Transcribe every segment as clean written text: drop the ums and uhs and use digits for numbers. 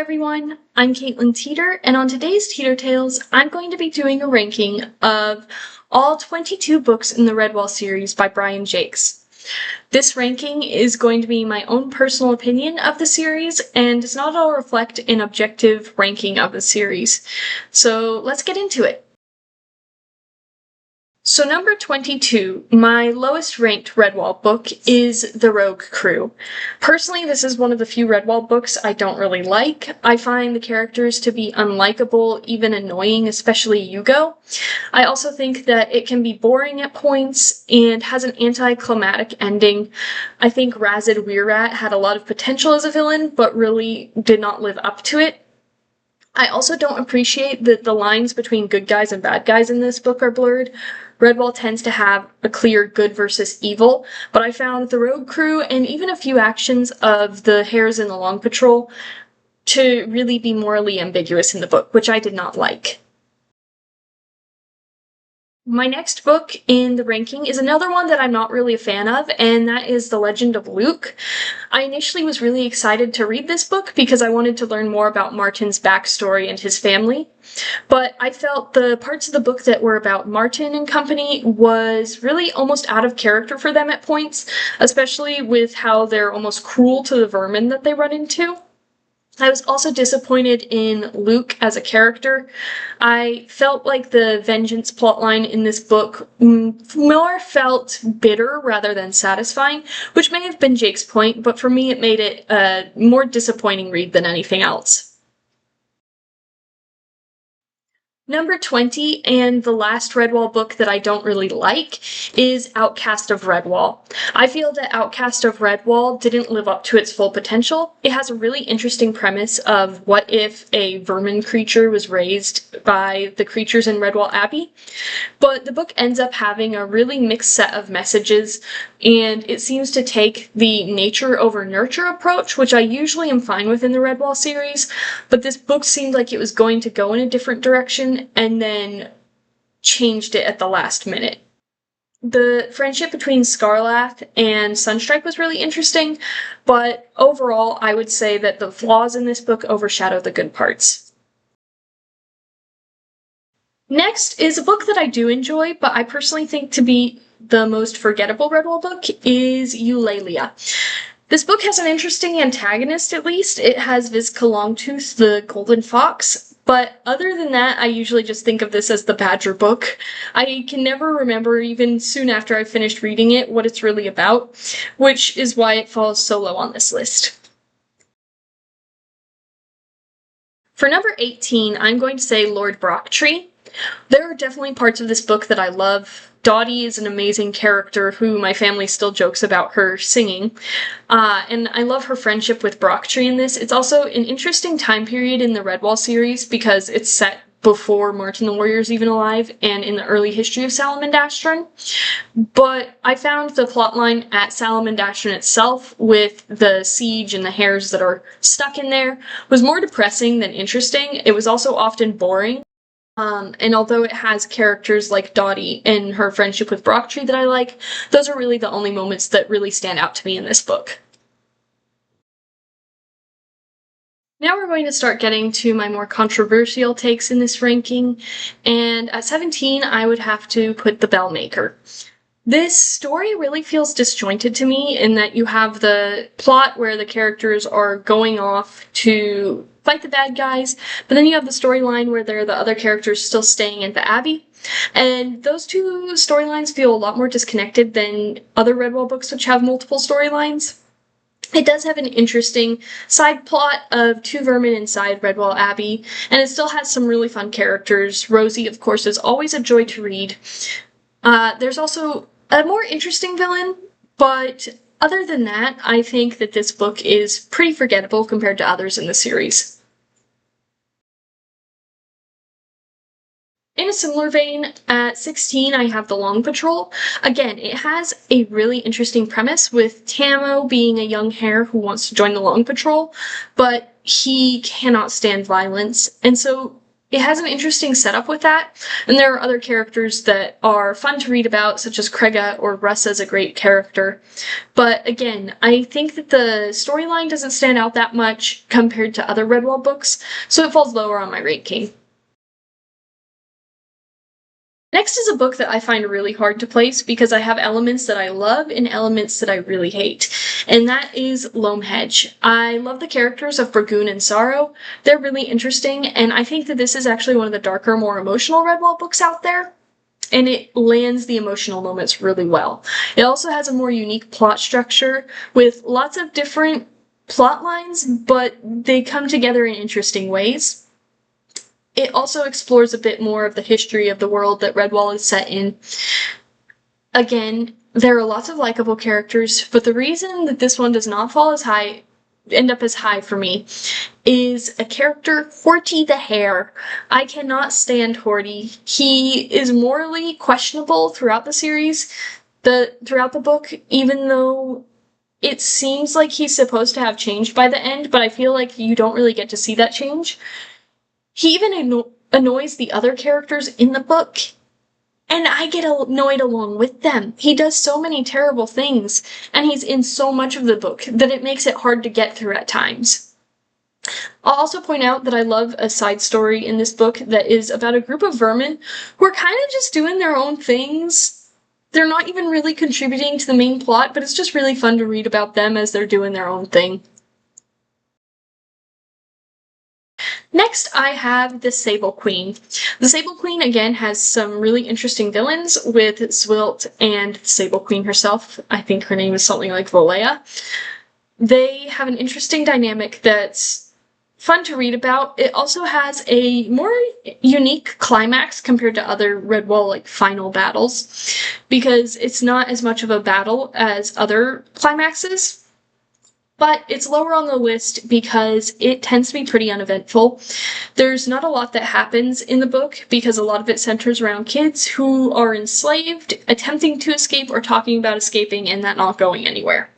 everyone, I'm Caitlin Teeter, and on today's Teeter Tales, I'm going to be doing a ranking of all 22 books in the Redwall series by Brian Jacques. This ranking is going to be my own personal opinion of the series, and does not all reflect an objective ranking of the series. So let's get into it. So number 22, my lowest ranked Redwall book is The Rogue Crew. Personally, this is one of the few Redwall books I don't really like. I find the characters to be unlikable, even annoying, especially Hugo. I also think that it can be boring at points and has an anticlimactic ending. I think Razid Weirrat had a lot of potential as a villain, but really did not live up to it. I also don't appreciate that the lines between good guys and bad guys in this book are blurred. Redwall tends to have a clear good versus evil, but I found the Rogue Crew and even a few actions of the Hares in the Long Patrol to really be morally ambiguous in the book, which I did not like. My next book in the ranking is another one that I'm not really a fan of, and that is The Legend of Luke. I initially was really excited to read this book because I wanted to learn more about Martin's backstory and his family, but I felt the parts of the book that were about Martin and company was really almost out of character for them at points, especially with how they're almost cruel to the vermin that they run into. I was also disappointed in Luke as a character. I felt like the vengeance plotline in this book more felt bitter rather than satisfying, which may have been Jake's point, but for me it made it a more disappointing read than anything else. Number 20, and the last Redwall book that I don't really like, is Outcast of Redwall. I feel that Outcast of Redwall didn't live up to its full potential. It has a really interesting premise of what if a vermin creature was raised by the creatures in Redwall Abbey, but the book ends up having a really mixed set of messages, and it seems to take the nature over nurture approach, which I usually am fine with in the Redwall series, but this book seemed like it was going to go in a different direction and then changed it at the last minute. The friendship between Scarlath and Sunstrike was really interesting, but overall I would say that the flaws in this book overshadow the good parts. Next is a book that I do enjoy, but I personally think to be the most forgettable Redwall book is Eulalia. This book has an interesting antagonist, at least. It has Vizca Longtooth, the Golden Fox, but other than that, I usually just think of this as the Badger book. I can never remember, even soon after I finished reading it, what it's really about, which is why it falls so low on this list. For number 18, I'm going to say Lord Brocktree. There are definitely parts of this book that I love. Dottie is an amazing character who my family still jokes about her singing, and I love her friendship with Brocktree in this. It's also an interesting time period in the Redwall series because it's set before Martin the Warrior is even alive and in the early history of Salamandastron. But I found the plotline at Salamandastron itself, with the siege and the hares that are stuck in there, was more depressing than interesting. It was also often boring. And although it has characters like Dottie and her friendship with Brocktree that I like, those are really the only moments that really stand out to me in this book. Now we're going to start getting to my more controversial takes in this ranking, and at 17 I would have to put The Bellmaker. This story really feels disjointed to me in that you have the plot where the characters are going off to fight the bad guys, but then you have the storyline where there are the other characters still staying at the Abbey. And those two storylines feel a lot more disconnected than other Redwall books which have multiple storylines. It does have an interesting side plot of two vermin inside Redwall Abbey, and it still has some really fun characters. Rosie, of course, is always a joy to read. There's also a more interesting villain, but other than that, I think that this book is pretty forgettable compared to others in the series. In a similar vein, at 16 I have The Long Patrol. Again, it has a really interesting premise, with Tamo being a young hare who wants to join the Long Patrol, but he cannot stand violence, and so It has an interesting setup with that, and there are other characters that are fun to read about, such as Krega or Russ as a great character. But again, I think that the storyline doesn't stand out that much compared to other Redwall books, so it falls lower on my ranking. Next is a book that I find really hard to place because I have elements that I love and elements that I really hate, and that is Loamhedge. I love the characters of Bragoon and Sorrow. They're really interesting, and I think that this is actually one of the darker, more emotional Redwall books out there, and it lands the emotional moments really well. It also has a more unique plot structure with lots of different plot lines, but they come together in interesting ways. It also explores a bit more of the history of the world that Redwall is set in. Again, there are lots of likable characters, but the reason that this one does not end up as high for me, is a character, Horty the Hare. I cannot stand Horty. He is morally questionable throughout the series, throughout the book, even though it seems like he's supposed to have changed by the end, but I feel like you don't really get to see that change. He even annoys the other characters in the book, and I get annoyed along with them. He does so many terrible things, and he's in so much of the book that it makes it hard to get through at times. I'll also point out that I love a side story in this book that is about a group of vermin who are kind of just doing their own things. They're not even really contributing to the main plot, but it's just really fun to read about them as they're doing their own thing. Next, I have the Sable Queen. The Sable Queen, again, has some really interesting villains with Zwilt and the Sable Queen herself. I think her name is something like Volea. They have an interesting dynamic that's fun to read about. It also has a more unique climax compared to other Redwall final battles, because it's not as much of a battle as other climaxes. But it's lower on the list because it tends to be pretty uneventful. There's not a lot that happens in the book because a lot of it centers around kids who are enslaved, attempting to escape, or talking about escaping and that not going anywhere.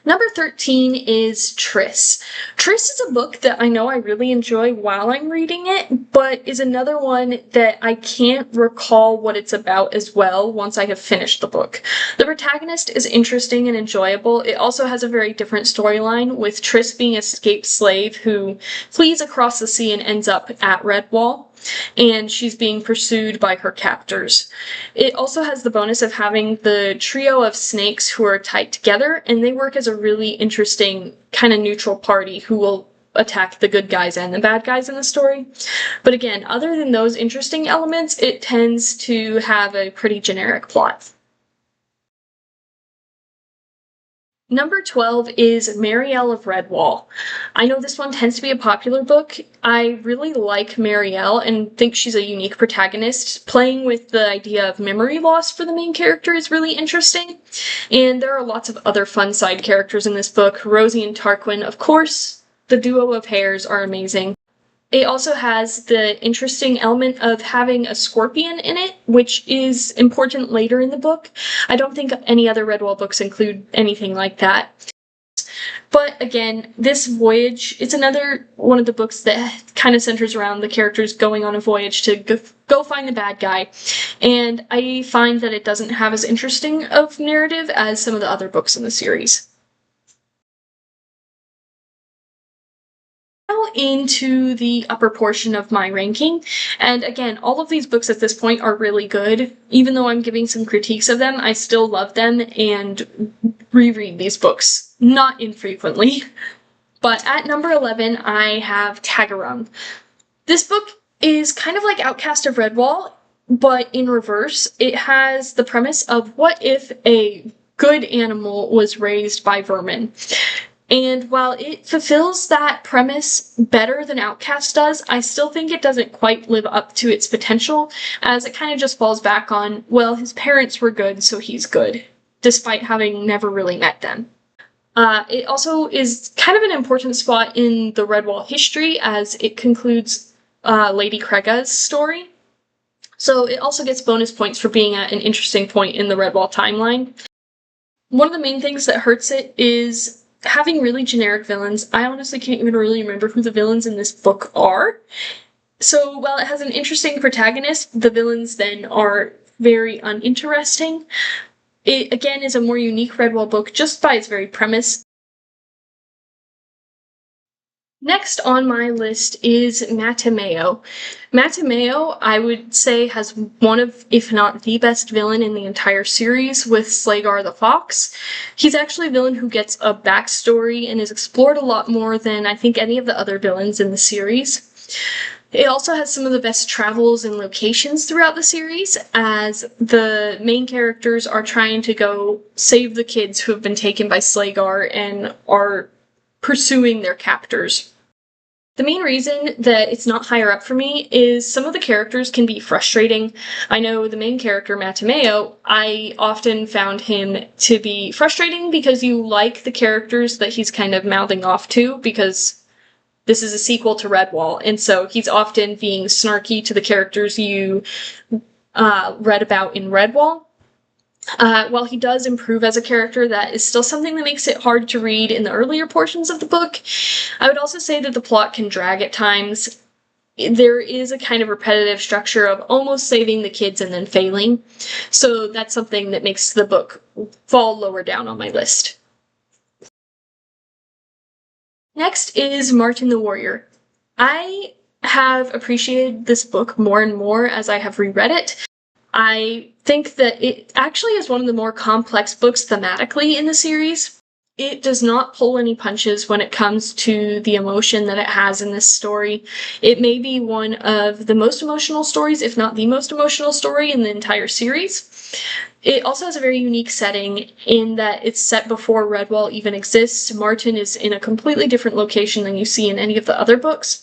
Number 13 is Triss. Triss is a book that I know I really enjoy while I'm reading it, but is another one that I can't recall what it's about as well once I have finished the book. The protagonist is interesting and enjoyable. It also has a very different storyline, with Triss being an escaped slave who flees across the sea and ends up at Redwall, and she's being pursued by her captors. It also has the bonus of having the trio of snakes who are tied together, and they work as a really interesting kind of neutral party who will attack the good guys and the bad guys in the story. But again, other than those interesting elements, it tends to have a pretty generic plot. Number 12 is Marielle of Redwall. I know this one tends to be a popular book. I really like Marielle and think she's a unique protagonist. Playing with the idea of memory loss for the main character is really interesting. And there are lots of other fun side characters in this book. Rosie and Tarquin, of course. The duo of hares are amazing. It also has the interesting element of having a scorpion in it, which is important later in the book. I don't think any other Redwall books include anything like that. But again, this voyage, it's another one of the books that kind of centers around the characters going on a voyage to go find the bad guy. And I find that it doesn't have as interesting of narrative as some of the other books in the series. Into the upper portion of my ranking, and again, all of these books at this point are really good. Even though I'm giving some critiques of them, I still love them and reread these books, not infrequently. But at number 11, I have Tagarung. This book is kind of like Outcast of Redwall, but in reverse. It has the premise of what if a good animal was raised by vermin. And while it fulfills that premise better than Outcast does, I still think it doesn't quite live up to its potential, as it kind of just falls back on, well, his parents were good, so he's good, despite having never really met them. It also is kind of an important spot in the Redwall history, as it concludes Lady Krega's story. So it also gets bonus points for being at an interesting point in the Redwall timeline. One of the main things that hurts it is having really generic villains. I honestly can't even really remember who the villains in this book are. So while it has an interesting protagonist, the villains then are very uninteresting. It, again, is a more unique Redwall book just by its very premise. Next on my list is Matameo. Matameo, I would say, has one of, if not the best villain in the entire series with Slagar the Fox. He's actually a villain who gets a backstory and is explored a lot more than I think any of the other villains in the series. It also has some of the best travels and locations throughout the series, as the main characters are trying to go save the kids who have been taken by Slagar and are pursuing their captors. The main reason that it's not higher up for me is some of the characters can be frustrating. I know the main character, Matameo, I often found him to be frustrating because you like the characters that he's kind of mouthing off to, because this is a sequel to Redwall, and so he's often being snarky to the characters you read about in Redwall. While he does improve as a character, that is still something that makes it hard to read in the earlier portions of the book. I would also say that the plot can drag at times. There is a kind of repetitive structure of almost saving the kids and then failing, so that's something that makes the book fall lower down on my list. Next is Martin the Warrior. I have appreciated this book more and more as I have reread it. I think that it actually is one of the more complex books thematically in the series. It does not pull any punches when it comes to the emotion that it has in this story. It may be one of the most emotional stories, if not the most emotional story in the entire series. It also has a very unique setting in that it's set before Redwall even exists. Martin is in a completely different location than you see in any of the other books.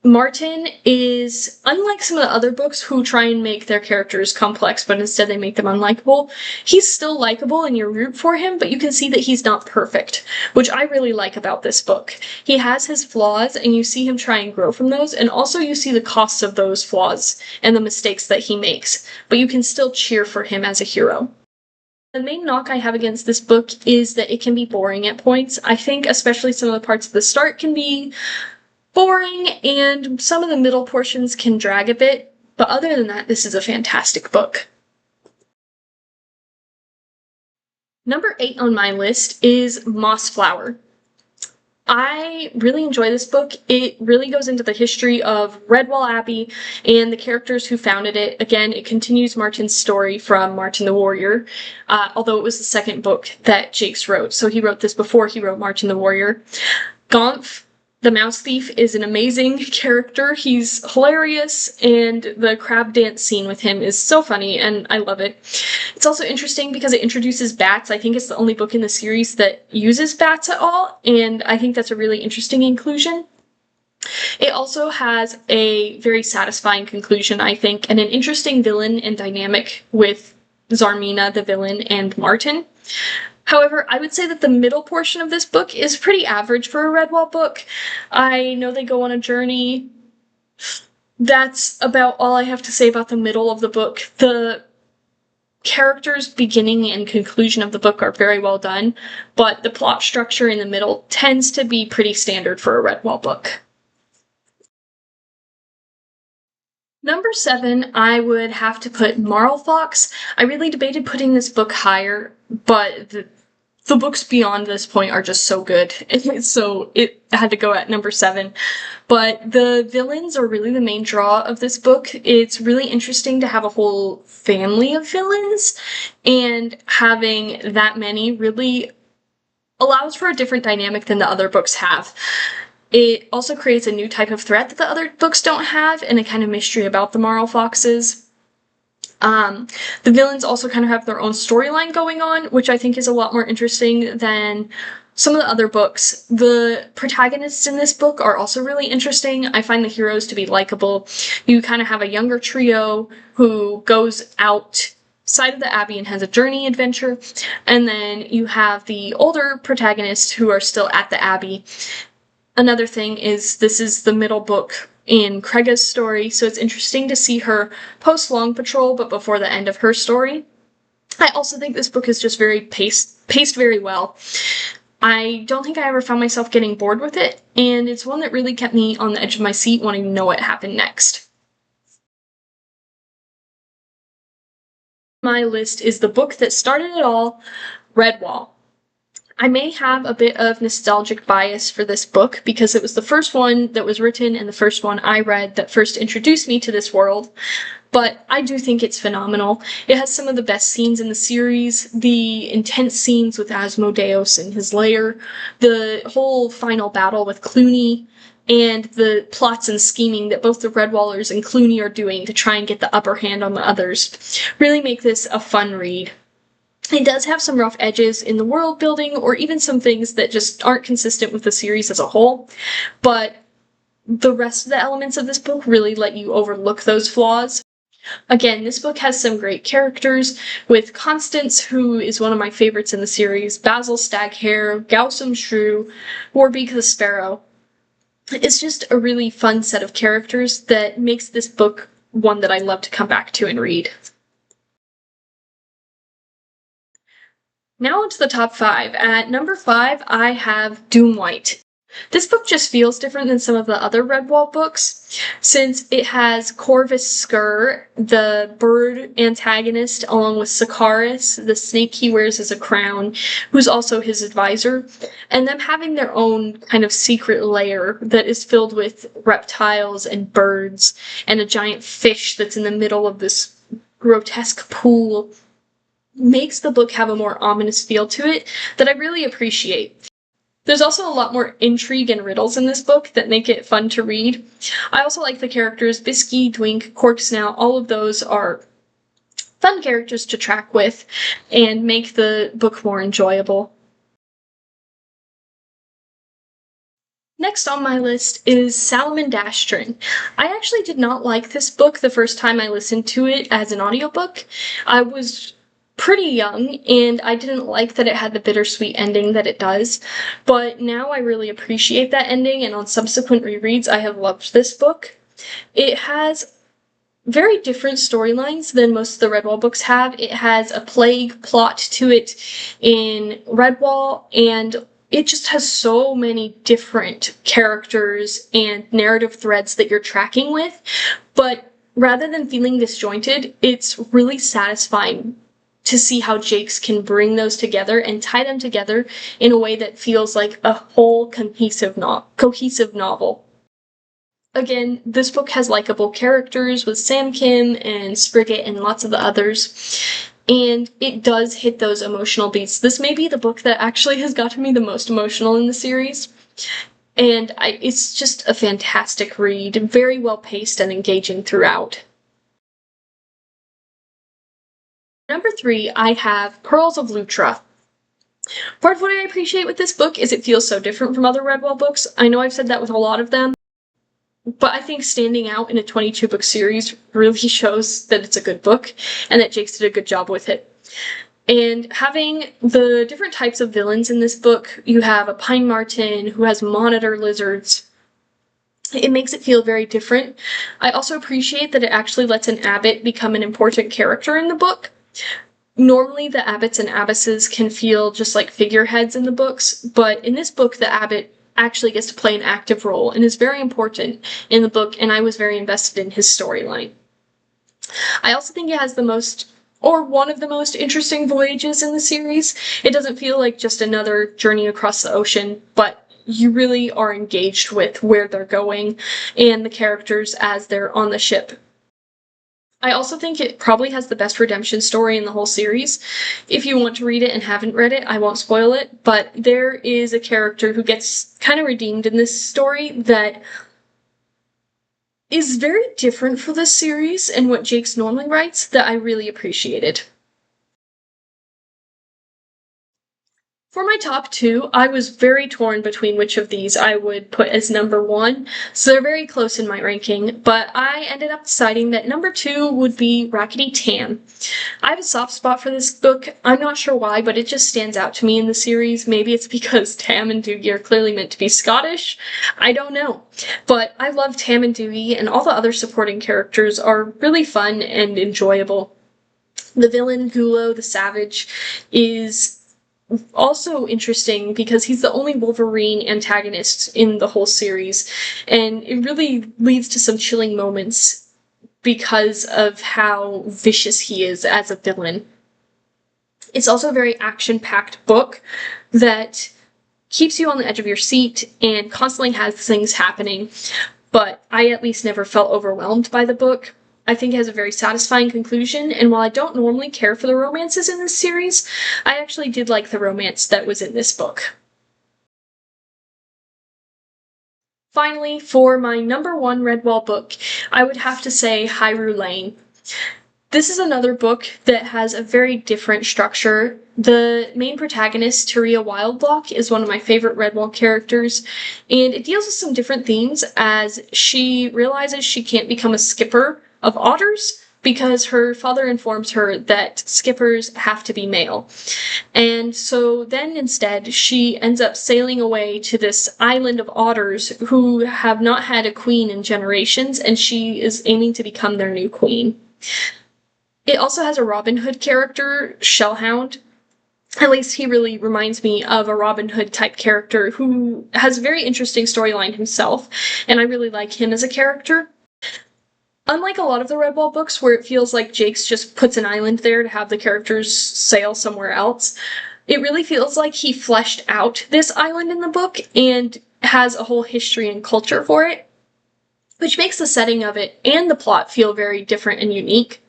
Martin is, unlike some of the other books who try and make their characters complex, but instead they make them unlikable, he's still likable and you root for him, but you can see that he's not perfect, which I really like about this book. He has his flaws, and you see him try and grow from those, and also you see the costs of those flaws and the mistakes that he makes, but you can still cheer for him as a hero. The main knock I have against this book is that it can be boring at points. I think especially some of the parts at the start can be boring, and some of the middle portions can drag a bit, but other than that, this is a fantastic book. Number 8 on my list is Mossflower. I really enjoy this book. It really goes into the history of Redwall Abbey and the characters who founded it. Again, it continues Martin's story from Martin the Warrior, although it was the second book that Jacques wrote, so he wrote this before he wrote Martin the Warrior. Gomph, the mouse thief, is an amazing character. He's hilarious, and the crab dance scene with him is so funny, and I love it. It's also interesting because it introduces bats. I think it's the only book in the series that uses bats at all, and I think that's a really interesting inclusion. It also has a very satisfying conclusion, I think, and an interesting villain and dynamic with Zarmina, the villain, and Martin. However, I would say that the middle portion of this book is pretty average for a Redwall book. I know they go on a journey. That's about all I have to say about the middle of the book. The characters' beginning and conclusion of the book are very well done, but the plot structure in the middle tends to be pretty standard for a Redwall book. Number 7, I would have to put Marlfox. I really debated putting this book higher, but the books beyond this point are just so good, so it had to go at number 7. But the villains are really the main draw of this book. It's really interesting to have a whole family of villains, and having that many really allows for a different dynamic than the other books have. It also creates a new type of threat that the other books don't have, and a kind of mystery about the Marlfoxes. The villains also kind of have their own storyline going on, which I think is a lot more interesting than some of the other books. The protagonists in this book are also really interesting. I find the heroes to be likable. You kind of have a younger trio who goes outside of the Abbey and has a journey adventure, and then you have the older protagonists who are still at the Abbey. Another thing is this is the middle book in Krega's story, so it's interesting to see her post-Long Patrol, but before the end of her story. I also think this book is just very paced very well. I don't think I ever found myself getting bored with it, and it's one that really kept me on the edge of my seat wanting to know what happened next. My list is the book that started it all, Redwall. I may have a bit of nostalgic bias for this book because it was the first one that was written and the first one I read that first introduced me to this world, but I do think it's phenomenal. It has some of the best scenes in the series, the intense scenes with Asmodeus and his lair, the whole final battle with Clooney, and the plots and scheming that both the Redwallers and Clooney are doing to try and get the upper hand on the others really make this a fun read. It does have some rough edges in the world building, or even some things that just aren't consistent with the series as a whole, but the rest of the elements of this book really let you overlook those flaws. Again, this book has some great characters, with Constance, who is one of my favorites in the series, Basil Staghair, Gaussum Shrew, Warbeak the Sparrow. It's just a really fun set of characters that makes this book one that I love to come back to and read. Now onto the top 5. At number 5, I have Doomwhite. This book just feels different than some of the other Redwall books, since it has Corvus Skur, the bird antagonist, along with Sakaris, the snake he wears as a crown, who's also his advisor, and them having their own kind of secret lair that is filled with reptiles and birds, and a giant fish that's in the middle of this grotesque pool, makes the book have a more ominous feel to it that I really appreciate. There's also a lot more intrigue and riddles in this book that make it fun to read. I also like the characters Bisky, Dwink, Corksnout. All of those are fun characters to track with and make the book more enjoyable. Next on my list is Salomon Dastrin. I actually did not like this book the first time I listened to it as an audiobook. I was pretty young, and I didn't like that it had the bittersweet ending that it does, but now I really appreciate that ending, and on subsequent rereads I have loved this book. It has very different storylines than most of the Redwall books have. It has a plague plot to it in Redwall, and it just has so many different characters and narrative threads that you're tracking with, but rather than feeling disjointed, it's really satisfying to see how Jacques can bring those together and tie them together in a way that feels like a whole cohesive novel. Again, this book has likable characters with Sam Kim and Spriggett and lots of the others, and it does hit those emotional beats. This may be the book that actually has gotten me the most emotional in the series, and it's just a fantastic read, very well paced and engaging throughout. Number 3, I have Pearls of Lutra. Part of what I appreciate with this book is it feels so different from other Redwall books. I know I've said that with a lot of them, but I think standing out in a 22-book series really shows that it's a good book, and that Jacques did a good job with it. And having the different types of villains in this book, you have a Pine Marten who has monitor lizards. It makes it feel very different. I also appreciate that it actually lets an abbot become an important character in the book. Normally, the abbots and abbesses can feel just like figureheads in the books, but in this book, the abbot actually gets to play an active role and is very important in the book, and I was very invested in his storyline. I also think it has the most, or one of the most interesting voyages in the series. It doesn't feel like just another journey across the ocean, but you really are engaged with where they're going and the characters as they're on the ship. I also think it probably has the best redemption story in the whole series. If you want to read it and haven't read it, I won't spoil it, but there is a character who gets kind of redeemed in this story that is very different for this series and what Jacques normally writes that I really appreciated. For my top 2, I was very torn between which of these I would put as number 1, so they're very close in my ranking, but I ended up deciding that number 2 would be Rackety Tam. I have a soft spot for this book. I'm not sure why, but it just stands out to me in the series. Maybe it's because Tam and Doogie are clearly meant to be Scottish. I don't know. But I love Tam and Doogie, and all the other supporting characters are really fun and enjoyable. The villain, Gulo the Savage, is also interesting because he's the only Wolverine antagonist in the whole series, and it really leads to some chilling moments because of how vicious he is as a villain. It's also a very action-packed book that keeps you on the edge of your seat and constantly has things happening, but I at least never felt overwhelmed by the book. I think it has a very satisfying conclusion, and while I don't normally care for the romances in this series, I actually did like the romance that was in this book. Finally, for my number one Redwall book, I would have to say Hyrule Lane. This is another book that has a very different structure. The main protagonist, Taria Wildlock, is one of my favorite Redwall characters, and it deals with some different themes as she realizes she can't become a skipper of otters because her father informs her that skippers have to be male. And so then instead she ends up sailing away to this island of otters who have not had a queen in generations, and she is aiming to become their new queen. It also has a Robin Hood character, Shellhound. At least he really reminds me of a Robin Hood type character who has a very interesting storyline himself, and I really like him as a character. Unlike a lot of the Redwall books where it feels like Jakes just puts an island there to have the characters sail somewhere else, it really feels like he fleshed out this island in the book and has a whole history and culture for it, which makes the setting of it and the plot feel very different and unique.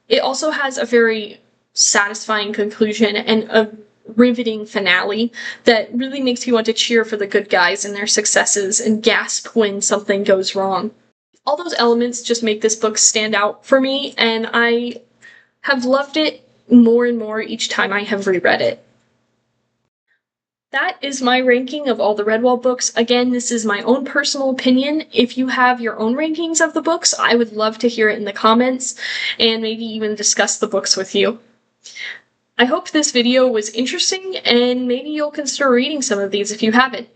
It also has a very satisfying conclusion and a riveting finale that really makes you want to cheer for the good guys and their successes and gasp when something goes wrong. All those elements just make this book stand out for me, and I have loved it more and more each time I have reread it. That is my ranking of all the Redwall books. Again, this is my own personal opinion. If you have your own rankings of the books, I would love to hear it in the comments, and maybe even discuss the books with you. I hope this video was interesting, and maybe you'll consider reading some of these if you haven't.